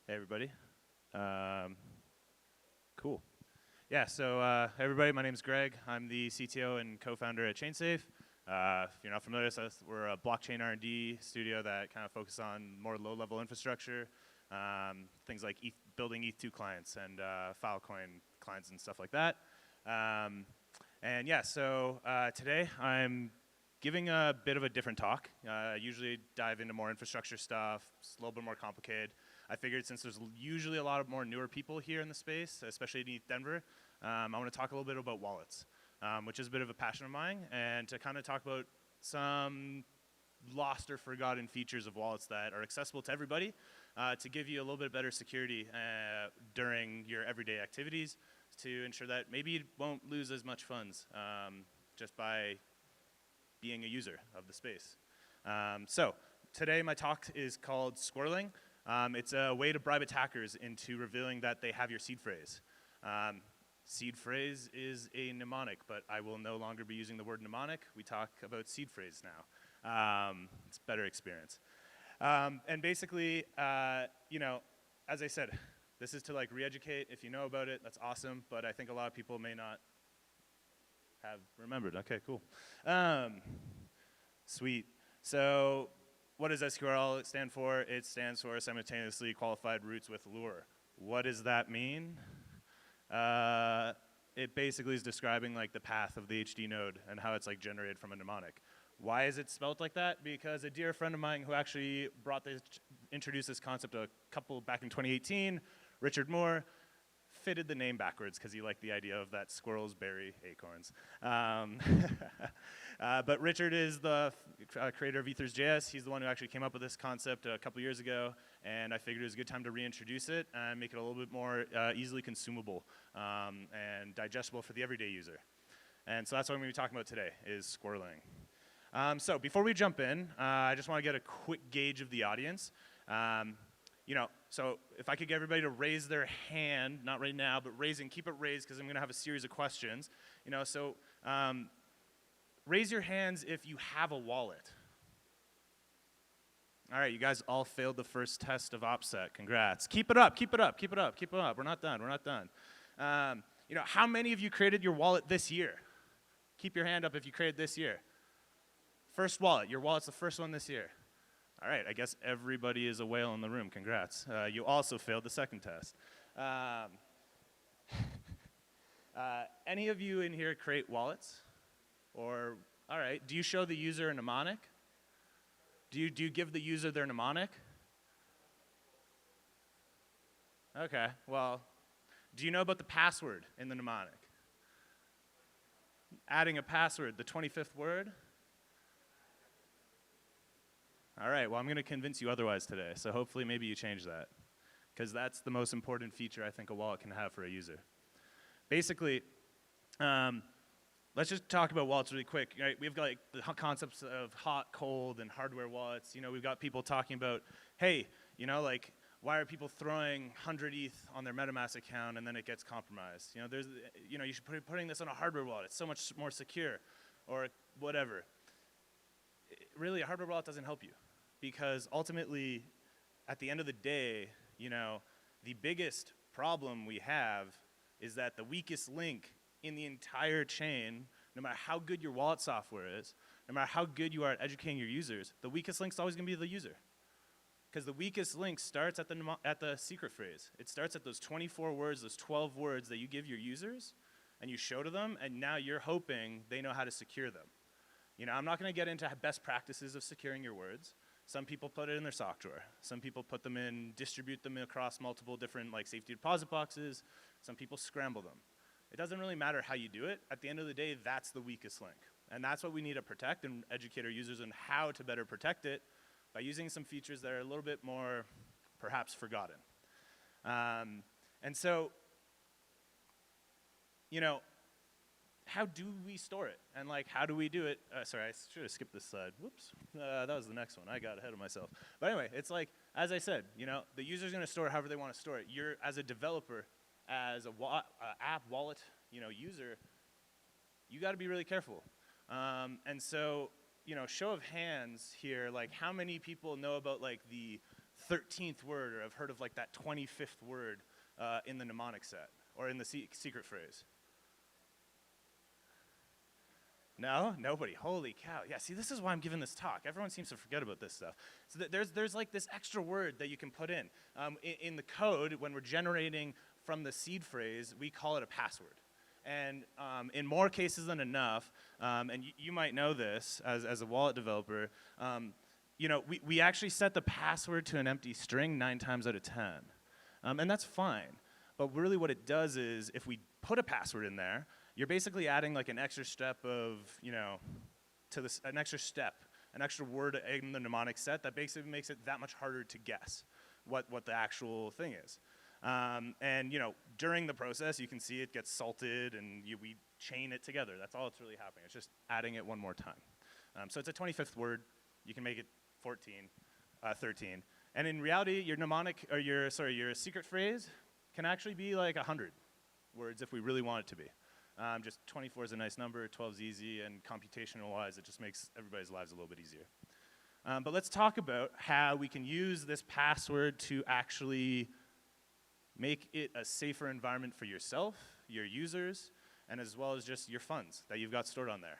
Hey, everybody. Cool. Yeah, so everybody, my name is Greg. I'm the CTO and co-founder at ChainSafe. If you're not familiar with us, we're a blockchain R&D studio that kind of focuses on more low-level infrastructure, things like building ETH2 clients and Filecoin clients and stuff like that. And yeah, so today I'm giving a bit of a different talk. I usually dive into more infrastructure stuff. It's a little bit more complicated. I figured since there's usually a lot of more newer people here in the space, especially in Denver, I want to talk a little bit about wallets, which is a bit of a passion of mine, and to kind of talk about some lost or forgotten features of wallets that are accessible to everybody to give you a little bit better security during your everyday activities to ensure that maybe you won't lose as much funds just by being a user of the space. So today my talk is called SQRLing. It's a way to bribe attackers into revealing that they have your seed phrase. Seed phrase is a mnemonic, but I will no longer be using the word mnemonic. We talk about seed phrase now. It's a better experience. And basically, you know, as I said, this is to like re-educate. If you know about it, that's awesome, but I think a lot of people may not have remembered. Okay, cool. Sweet. So what does SQRL stand for? It stands for simultaneously qualified roots with lure. What does that mean? It basically is describing like the path of the HD node and how it's like generated from a mnemonic. Why is it spelled like that? Because a dear friend of mine who actually introduced this concept back in 2018, Richard Moore, fitted the name backwards because he liked the idea of that squirrels bury acorns. But Richard is the creator of Ethers.js. He's the one who actually came up with this concept a couple years ago, and I figured it was a good time to reintroduce it and make it a little bit more easily consumable and digestible for the everyday user. And so that's what I'm going to be talking about today, is SQRLing. So before we jump in, I just want to get a quick gauge of the audience. You know, so if I could get everybody to raise their hand, not right now, but keep it raised because I'm going to have a series of questions. You know, so raise your hands if you have a wallet. All right, you guys all failed the first test of OPSEC. Congrats. Keep it up, keep it up, keep it up, keep it up. We're not done, we're not done. You know, how many of you created your wallet this year? Keep your hand up if you created this year. First wallet, your wallet's the first one this year. All right, I guess everybody is a whale in the room. Congrats. You also failed the second test. Any of you in here create wallets? Or, all right, do you show the user a mnemonic? Do you give the user their mnemonic? Okay, well, do you know about the password in the mnemonic? Adding a password, the 25th word? All right, well, I'm going to convince you otherwise today, so hopefully maybe you change that, because that's the most important feature I think a wallet can have for a user. Basically, let's just talk about wallets really quick. Right? We've got like, the concepts of hot, cold, and hardware wallets. You know, we've got people talking about, hey, you know, like, why are people throwing 100 ETH on their MetaMask account and then it gets compromised? You know, you should be putting this on a hardware wallet. It's so much more secure, or whatever. Really, a hardware wallet doesn't help you. Because ultimately, at the end of the day, you know, the biggest problem we have is that the weakest link in the entire chain, no matter how good your wallet software is, no matter how good you are at educating your users, the weakest link is always going to be the user. Because the weakest link starts at the secret phrase. It starts at those 24 words, those 12 words that you give your users, and you show to them, and now you're hoping they know how to secure them. You know, I'm not going to get into best practices of securing your words. Some people put it in their sock drawer. Some people put them in, distribute them across multiple different like safety deposit boxes. Some people scramble them. It doesn't really matter how you do it. At the end of the day, that's the weakest link. And that's what we need to protect and educate our users on how to better protect it by using some features that are a little bit more perhaps forgotten. And so, you know, how do we store it? And like, how do we do it? Sorry, I should have skipped this slide. Whoops. That was the next one. I got ahead of myself. But anyway, it's like, as I said, you know, the user's going to store it however they want to store it. You're, as a developer, as a app wallet, you know, user, you got to be really careful. And so, you know, show of hands here, like how many people know about like the 13th word, or have heard of like that 25th word in the mnemonic set, or in the secret phrase? No? Nobody. Holy cow. Yeah, see, this is why I'm giving this talk. Everyone seems to forget about this stuff. So there's like this extra word that you can put in. In the code, when we're generating from the seed phrase, we call it a password. And in more cases than enough, and you might know this as a wallet developer, you know, we actually set the password to an empty string 9 times out of 10. And that's fine. But really what it does is, if we put a password in there, you're basically adding like an extra step of, you know, an extra word in the mnemonic set that basically makes it that much harder to guess what the actual thing is. And you know, during the process, you can see it gets salted, and we chain it together. That's all that's really happening. It's just adding it one more time. So it's a 25th word. You can make it 13. And in reality, your mnemonic, or your secret phrase can actually be like 100 words if we really want it to be. Just 24 is a nice number, 12 is easy, and computational-wise, it just makes everybody's lives a little bit easier. But let's talk about how we can use this password to actually make it a safer environment for yourself, your users, and as well as just your funds that you've got stored on there.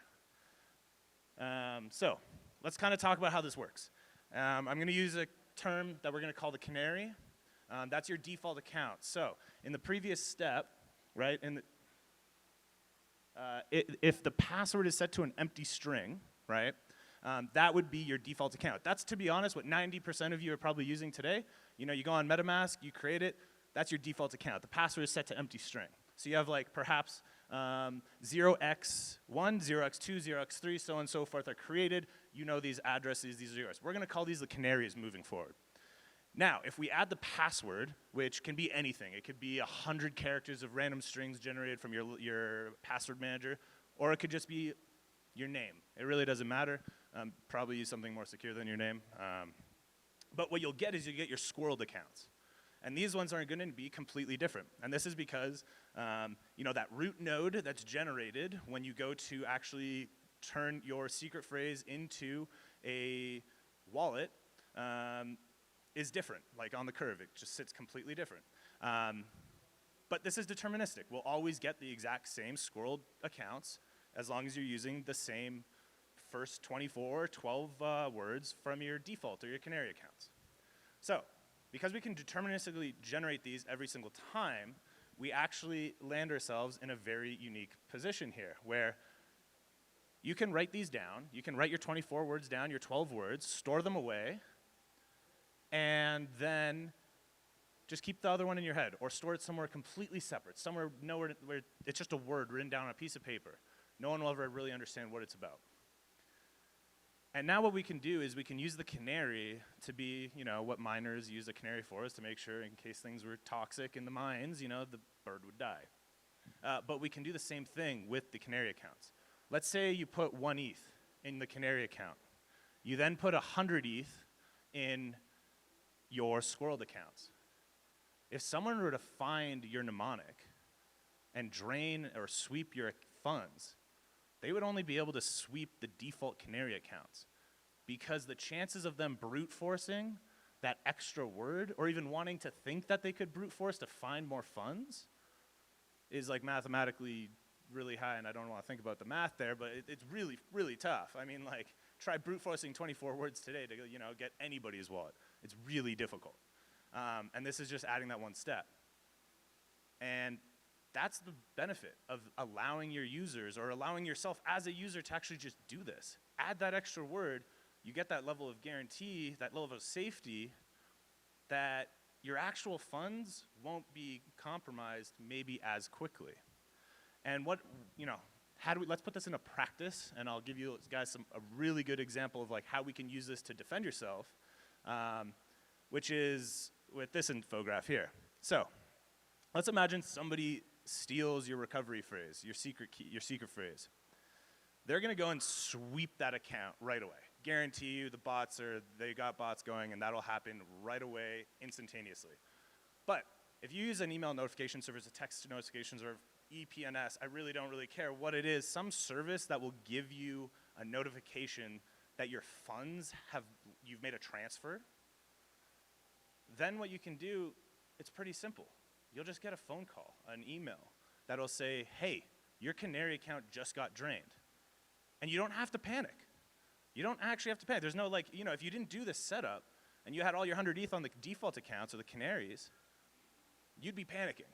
So let's kind of talk about how this works. I'm going to use a term that we're going to call the canary. That's your default account. So in the previous step, right, if the password is set to an empty string, right, that would be your default account. That's, to be honest, what 90% of you are probably using today. You know, you go on MetaMask, you create it, that's your default account. The password is set to empty string. So you have like perhaps 0x1, 0x2, 0x3, so on and so forth are created. You know these addresses, these are yours. We're gonna call these the canaries moving forward. Now, if we add the password, which can be anything, it could be 100 characters of random strings generated from your password manager, or it could just be your name. It really doesn't matter. Probably use something more secure than your name. But what you'll get is you get your squirreled accounts. And these ones are going to be completely different. And this is because, you know, that root node that's generated when you go to actually turn your secret phrase into a wallet is different. Like on the curve, it just sits completely different. But this is deterministic. We'll always get the exact same squirreled accounts as long as you're using the same first 24 or 12 words from your default or your canary accounts. So, because we can deterministically generate these every single time, we actually land ourselves in a very unique position here, where you can write these down, you can write your 24 words down, your 12 words, store them away, and then just keep the other one in your head, or store it somewhere completely separate, somewhere nowhere where it's just a word written down on a piece of paper. No one will ever really understand what it's about. And now what we can do is we can use the canary to be, you know, what miners use the canary for, is to make sure in case things were toxic in the mines, you know, the bird would die. But we can do the same thing with the canary accounts. Let's say you put 1 ETH in the canary account. You then put 100 ETH in your squirreled accounts. If someone were to find your mnemonic and drain or sweep your funds, they would only be able to sweep the default canary accounts, because the chances of them brute forcing that extra word, or even wanting to think that they could brute force to find more funds, is like mathematically really high. And I don't want to think about the math there, but it's really, really tough. I mean, like, try brute forcing 24 words today to, you know, get anybody's wallet. It's really difficult. And this is just adding that one step. And that's the benefit of allowing your users, or allowing yourself as a user, to actually just do this. Add that extra word, you get that level of guarantee, that level of safety, that your actual funds won't be compromised maybe as quickly. And what, you know, let's put this into practice, and I'll give you guys a really good example of like how we can use this to defend yourself, which is with this infograph here. So let's imagine somebody steals your recovery phrase, your secret key, your secret phrase. They're gonna go and sweep that account right away. Guarantee you they got bots going, and that'll happen right away, instantaneously. But if you use an email notification service, a text notifications, or EPNS, I really don't care what it is, some service that will give you a notification that your funds you've made a transfer, then what you can do, it's pretty simple. You'll just get a phone call, an email, that'll say, hey, your Canary account just got drained. And you don't have to panic. You don't actually have to panic. There's no like, if you didn't do this setup and you had all your 100 ETH on the default accounts or the Canaries, you'd be panicking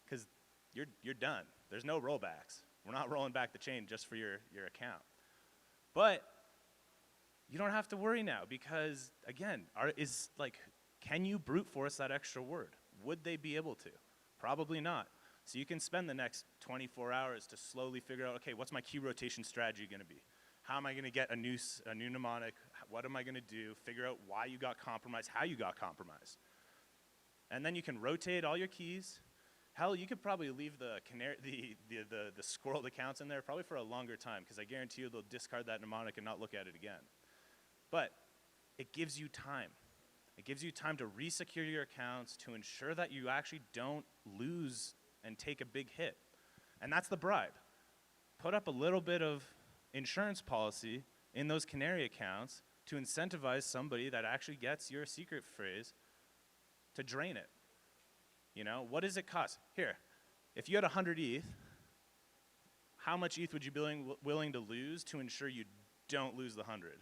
because you're done. There's no rollbacks. We're not rolling back the chain just for your account. But you don't have to worry now because, again, can you brute force that extra word? Would they be able to? Probably not. So you can spend the next 24 hours to slowly figure out, okay, what's my key rotation strategy gonna be? How am I gonna get a new mnemonic? What am I gonna do? Figure out why you got compromised, how you got compromised. And then you can rotate all your keys. Hell, you could probably leave the squirreled accounts in there probably for a longer time because I guarantee you they'll discard that mnemonic and not look at it again. But it gives you time. It gives you time to resecure your accounts to ensure that you actually don't lose and take a big hit. And that's the bribe. Put up a little bit of insurance policy in those Canary accounts to incentivize somebody that actually gets your secret phrase to drain it. What does it cost? Here, if you had 100 ETH, how much ETH would you be willing to lose to ensure you don't lose the 100?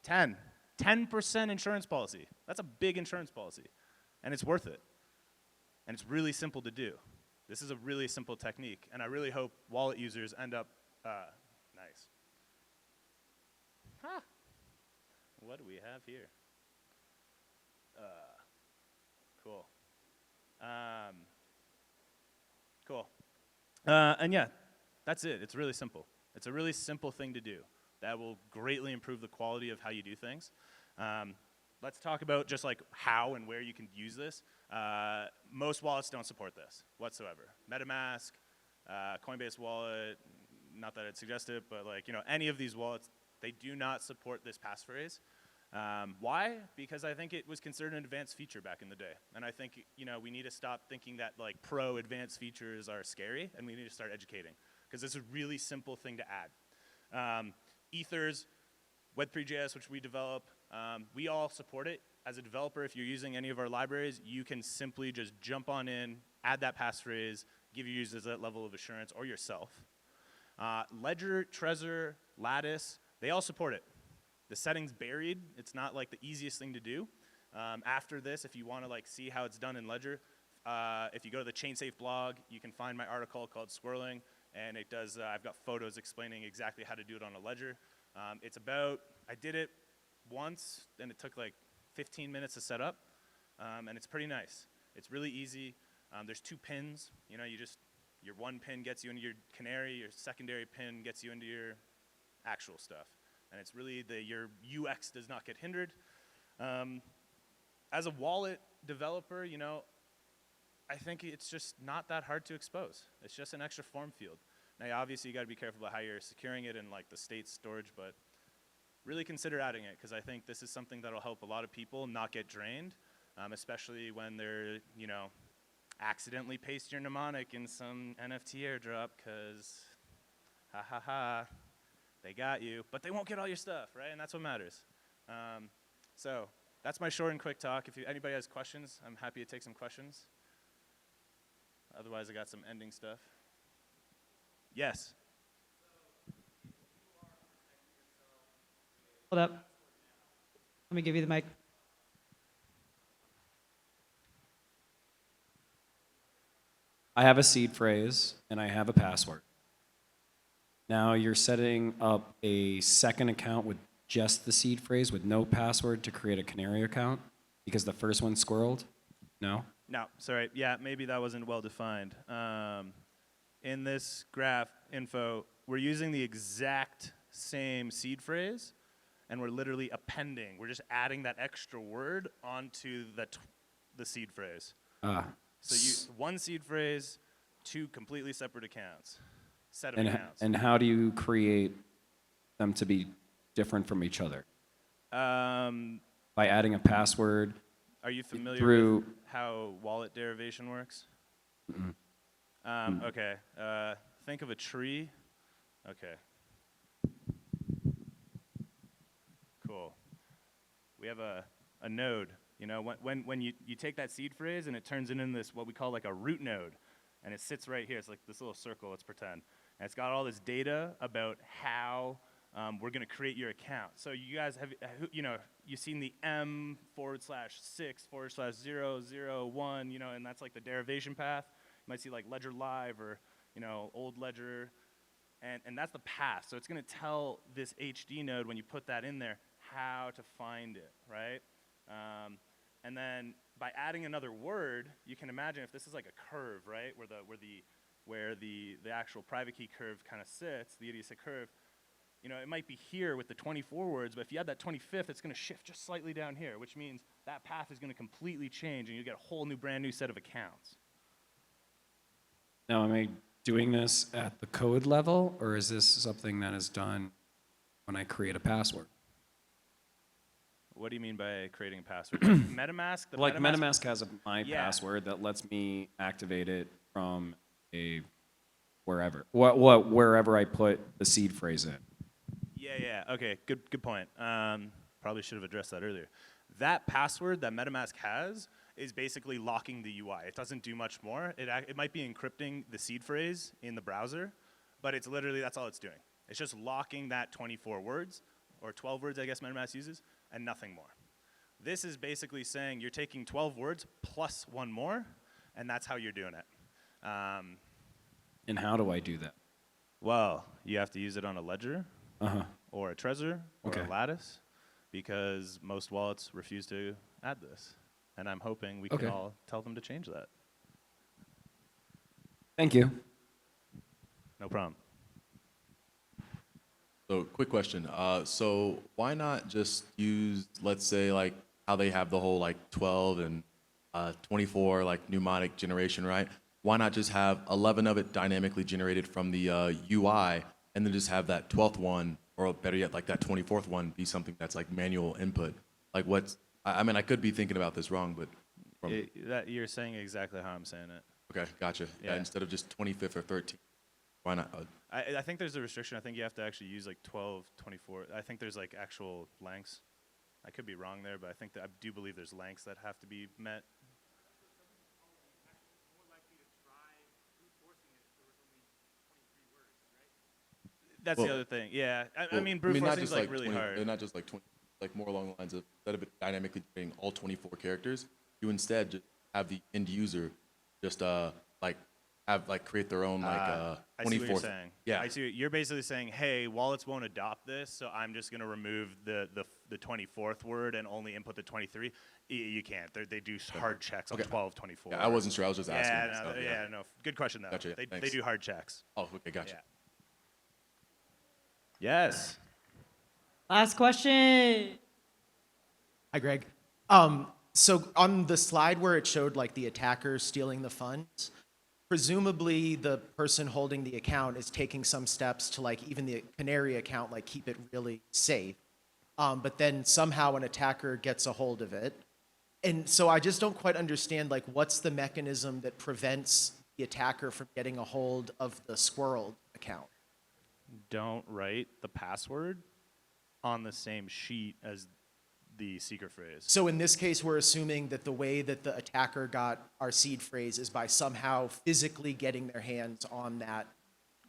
10% insurance policy. That's a big insurance policy, and it's worth it. And it's really simple to do. This is a really simple technique, and I really hope wallet users end up nice. Huh. What do we have here? Cool. Cool. And yeah, that's it. It's really simple. It's a really simple thing to do that will greatly improve the quality of how you do things. Let's talk about just like how and where you can use this. Most wallets don't support this whatsoever. MetaMask, Coinbase wallet, not that I'd suggest it, but like, any of these wallets, they do not support this passphrase. Why? Because I think it was considered an advanced feature back in the day. And I think, we need to stop thinking that like pro advanced features are scary, and we need to start educating. Because it's a really simple thing to add. Ethers, Web3.js, which we develop, we all support it. As a developer, if you're using any of our libraries, you can simply just jump on in, add that passphrase, give your users that level of assurance, or yourself. Ledger, Trezor, Lattice, they all support it. The setting's buried. It's not like the easiest thing to do. After this, if you want to like see how it's done in Ledger, if you go to the ChainSafe blog, you can find my article called Squirreling, and it does, I've got photos explaining exactly how to do it on a Ledger. I did it once, and it took like 15 minutes to set up, and it's pretty nice. It's really easy. There's 2 pins. Your one pin gets you into your Canary, your secondary pin gets you into your actual stuff. And it's really your UX does not get hindered. As a wallet developer, I think it's just not that hard to expose. It's just an extra form field. Now, obviously, you got to be careful about how you're securing it and like the state storage, but really consider adding it because I think this is something that'll help a lot of people not get drained, especially when they're, accidentally paste your mnemonic in some NFT airdrop because, ha ha ha, they got you, but they won't get all your stuff, right? And that's what matters. So that's my short and quick talk. If anybody has questions, I'm happy to take some questions. Otherwise, I got some ending stuff. Yes. Hold up. Let me give you the mic. I have a seed phrase, and I have a password. Now you're setting up a second account with just the seed phrase with no password to create a Canary account because the first one's squirreled? No? No, sorry. Yeah, maybe that wasn't well defined. In this graph info, we're using the exact same seed phrase, and we're literally appending. We're just adding that extra word onto the seed phrase. So one seed phrase, 2 completely separate accounts, set of accounts. And how do you create them to be different from each other? By adding a password. Are you familiar with how wallet derivation works? Okay. Think of a tree. Okay. have a node. You know, when you take that seed phrase and it turns it into this, what we call like a root node, and it sits right here. It's like this little circle, let's pretend. And it's got all this data about how we're going to create your account. So you guys have, you know, you've seen the M/6/0/001, you know, and that's like the derivation path. You might see like ledger live or, you know, old ledger. And that's the path. So it's going to tell this HD node when you put that in there how to find it, right? And then by adding another word, you can imagine if this is like a curve, right, where the actual private key curve kind of sits, the idiocy curve. You know, it might be here with the 24 words, but if you add that 25th, it's going to shift just slightly down here, which means that path is going to completely change, and you get a whole new, brand new set of accounts. Now, am I doing this at the code level, or is this something that is done when I create a password? What do you mean by creating a password? MetaMask? Like MetaMask has my password that lets me activate it from a wherever, wherever I put the seed phrase in. Yeah. Okay, good point. Probably should have addressed that earlier. That password that MetaMask has is basically locking the UI. It doesn't do much more. It might be encrypting the seed phrase in the browser, but it's literally, that's all it's doing. It's just locking that 24 words, or 12 words I guess MetaMask uses, and nothing more. This is basically saying you're taking 12 words plus one more, and that's how you're doing it. And how do I do that? Well, you have to use it on a ledger, or a Trezor, or a Lattice, because most wallets refuse to add this. And I'm hoping we can all tell them to change that. Thank you. No problem. So, quick question. So why not just use, let's say, like how they have the whole like 12 and 24 like mnemonic generation, right? Why not just have 11 of it dynamically generated from the UI, and then just have that 12th one, or better yet, like that 24th one, be something that's like manual input? Like what's, I mean, I could be thinking about this wrong, but That you're saying exactly how I'm saying it. okay, gotcha. Yeah. Instead of just 25th or 13th, why not? I think there's a restriction. I think you have to actually use like 12, 24. I think there's like actual lengths. I could be wrong there, but I think that I do believe there's lengths that have to be met. That's the other thing. Yeah, I mean, brute forcing is like really hard. They're not just like 20, like more along the lines of, instead of it dynamically generating all 24 characters, you instead just have the end user just create their own I 24th. see what you're saying. Yeah. I see. You're basically saying, hey, wallets won't adopt this, so I'm just going to remove the 24th word and only input the 23. You can't. They do hard checks on 12, 24. Yeah, I wasn't sure. I was just asking. No. Good question though. Gotcha. They do hard checks. Oh, okay, gotcha. Yeah. Yes. Last question. Hi, Greg. So on the slide where it showed like the attacker stealing the funds, presumably the person holding the account is taking some steps to like even the Canary account, like keep it really safe. But then somehow an attacker gets a hold of it. And so I just don't quite understand like what's the mechanism that prevents the attacker from getting a hold of the SQRL account? Don't write the password on the same sheet as the secret phrase. So in this case, we're assuming that the way that the attacker got our seed phrase is by somehow physically getting their hands on that.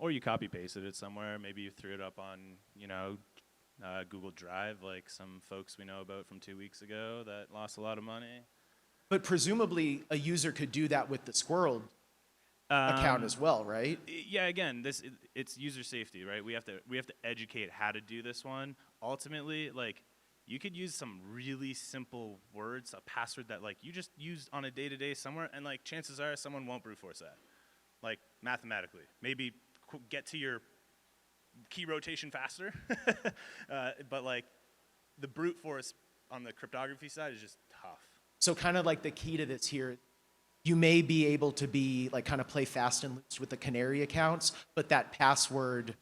Or you copy pasted it somewhere. Maybe you threw it up on, Google Drive, like some folks we know about from 2 weeks ago that lost a lot of money. But presumably a user could do that with the SQRL account as well, right? Yeah, again, it's user safety, right? We have to educate how to do this one. Ultimately, like, you could use some really simple words, a password that like you just used on a day-to-day somewhere, and like chances are someone won't brute force that, like mathematically. Maybe get to your key rotation faster, but like the brute force on the cryptography side is just tough. So kind of like the key to this here, you may be able to be like kind of play fast and loose with the Canary accounts, but that password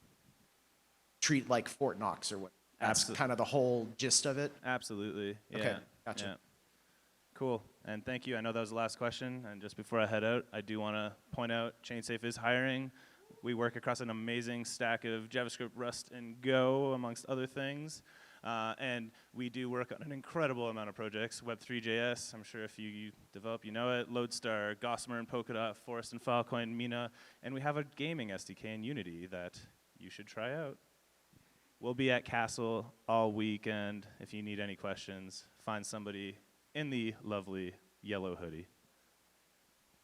treat like Fort Knox or what. That's kind of the whole gist of it. Absolutely. Yeah. Okay, gotcha. Yeah. Cool. And thank you. I know that was the last question. And just before I head out, I do want to point out ChainSafe is hiring. We work across an amazing stack of JavaScript, Rust, and Go, amongst other things. And we do work on an incredible amount of projects. Web3.js, I'm sure if you develop, you know it. Lodestar, Gossamer and Polkadot, Forest and Filecoin, Mina. And we have a gaming SDK in Unity that you should try out. We'll be at Castle all weekend. If you need any questions, find somebody in the lovely yellow hoodie.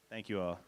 Thank you all.